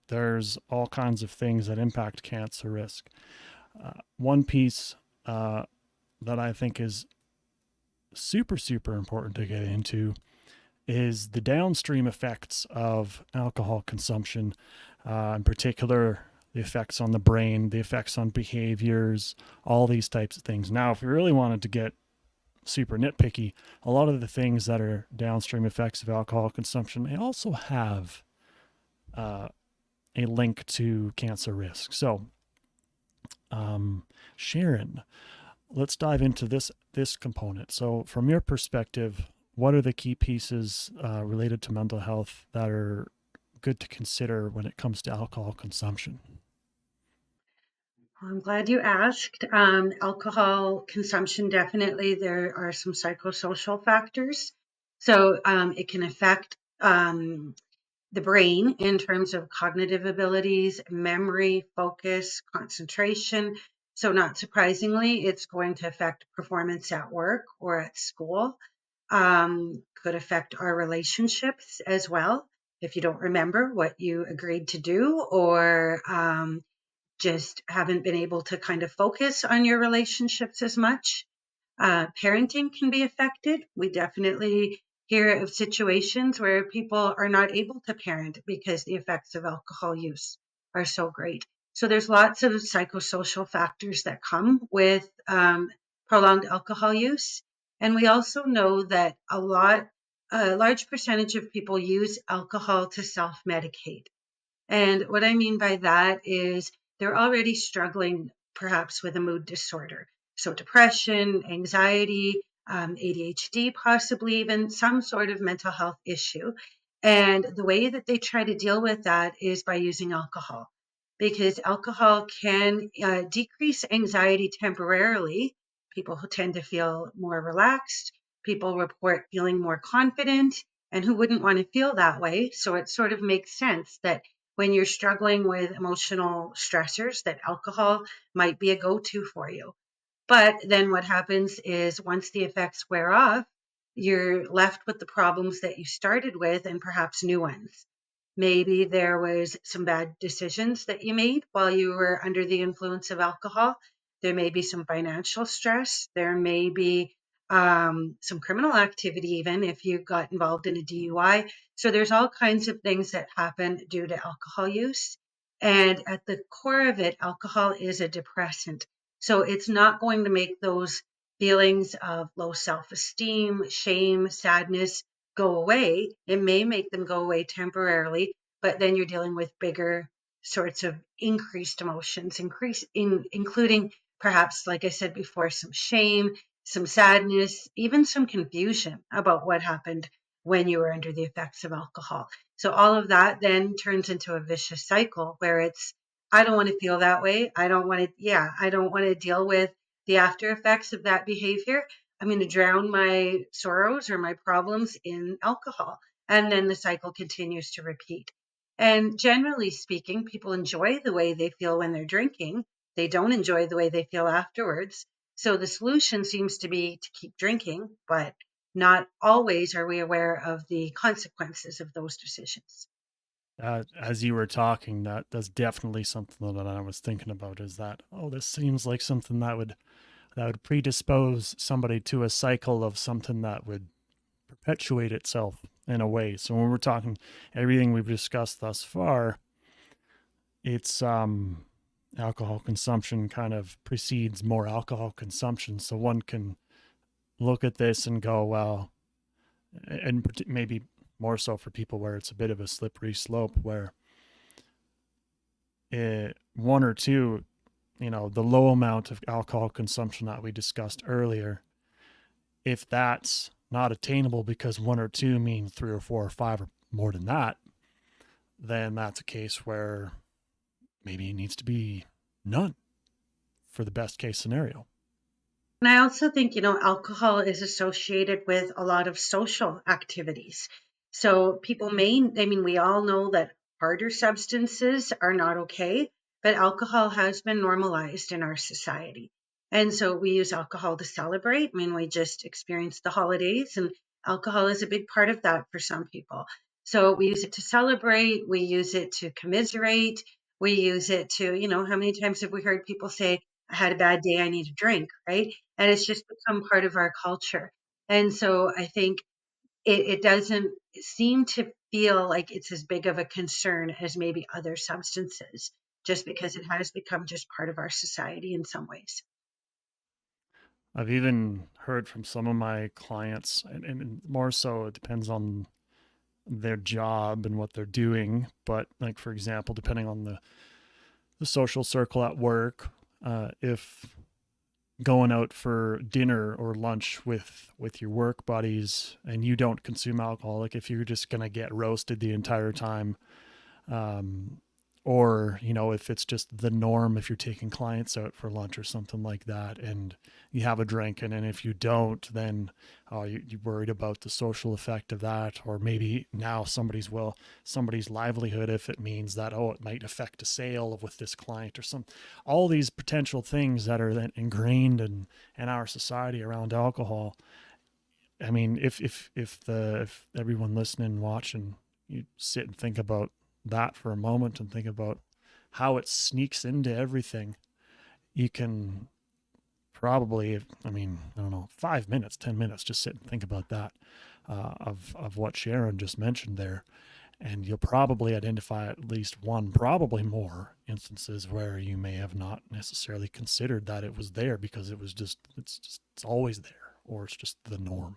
there's all kinds of things that impact cancer risk. One piece that I think is super, super important to get into is the downstream effects of alcohol consumption, in particular, the effects on the brain, the effects on behaviors, all these types of things. Now, if we really wanted to get super nitpicky, a lot of the things that are downstream effects of alcohol consumption may also have uh, a link to cancer risk. So, Sharon, let's dive into this component. So, from your perspective, what are the key pieces related to mental health that are good to consider when it comes to alcohol consumption? I'm glad you asked. Alcohol consumption, definitely, there are some psychosocial factors. So it can affect the brain in terms of cognitive abilities, memory, focus, concentration. So, not surprisingly, it's going to affect performance at work or at school. Could affect our relationships as well. If you don't remember what you agreed to do, or just haven't been able to kind of focus on your relationships as much. Parenting can be affected. We definitely hear of situations where people are not able to parent because the effects of alcohol use are so great. So there's lots of psychosocial factors that come with prolonged alcohol use. And we also know that a large percentage of people use alcohol to self medicate. And what I mean by that is they're already struggling perhaps with a mood disorder. So, depression, anxiety, ADHD, possibly even some sort of mental health issue. And the way that they try to deal with that is by using alcohol, because alcohol can decrease anxiety temporarily. People who tend to feel more relaxed, people report feeling more confident, and who wouldn't want to feel that way. So, it sort of makes sense that when you're struggling with emotional stressors, that alcohol might be a go-to for you. But then what happens is once the effects wear off, you're left with the problems that you started with and perhaps new ones. Maybe there was some bad decisions that you made while you were under the influence of alcohol. There may be some financial stress. There may be some criminal activity, even if you got involved in a DUI. So there's all kinds of things that happen due to alcohol use. And at the core of it, alcohol is a depressant. So it's not going to make those feelings of low self esteem, shame, sadness go away. It may make them go away temporarily, but then you're dealing with bigger sorts of increased emotions, including perhaps, like I said before, some shame, some sadness, even some confusion about what happened when you were under the effects of alcohol. So all of that then turns into a vicious cycle where it's, I don't want to feel that way. I don't want to deal with the after effects of that behavior. I'm going to drown my sorrows or my problems in alcohol. And then the cycle continues to repeat. And generally speaking, people enjoy the way they feel when they're drinking. They don't enjoy the way they feel afterwards. So the solution seems to be to keep drinking, but not always are we aware of the consequences of those decisions. As you were talking, that's definitely something that I was thinking about. Is that, oh, this seems like something that would predispose somebody to a cycle of something that would perpetuate itself in a way. So when we're talking everything we've discussed thus far, it's alcohol consumption kind of precedes more alcohol consumption. So one can look at this and go, well, and maybe more so for people where it's a bit of a slippery slope, where one or two, the low amount of alcohol consumption that we discussed earlier, if that's not attainable because one or two means three or four or five or more than that, then that's a case where maybe it needs to be none for the best case scenario. And I also think, alcohol is associated with a lot of social activities. So I mean, we all know that harder substances are not okay, but alcohol has been normalized in our society. And so we use alcohol to celebrate. I mean, we just experienced the holidays, and alcohol is a big part of that for some people. So we use it to celebrate, we use it to commiserate, we use it to, how many times have we heard people say, I had a bad day, I need a drink, right? And it's just become part of our culture. And so I think it doesn't seem to feel like it's as big of a concern as maybe other substances, just because it has become just part of our society in some ways. I've even heard from some of my clients, and more so, it depends on their job and what they're doing. But, like, for example, depending on the social circle at work, if going out for dinner or lunch with your work buddies and you don't consume alcohol, like if you're just gonna get roasted the entire time, um, or if it's just the norm, if you're taking clients out for lunch or something like that and you have a drink, and then if you don't, then you're worried about the social effect of that, or maybe now somebody's livelihood, if it means that, it might affect a sale with this client or some, all these potential things that are then ingrained in our society around alcohol. I mean, if everyone listening and watching, you sit and think about that for a moment and think about how it sneaks into everything, you can probably, I mean, I don't know, 5 minutes, 10 minutes, just sit and think about that, of what Sharon just mentioned there. And you'll probably identify at least one, probably more instances where you may have not necessarily considered that it was there because it's always there, or it's just the norm.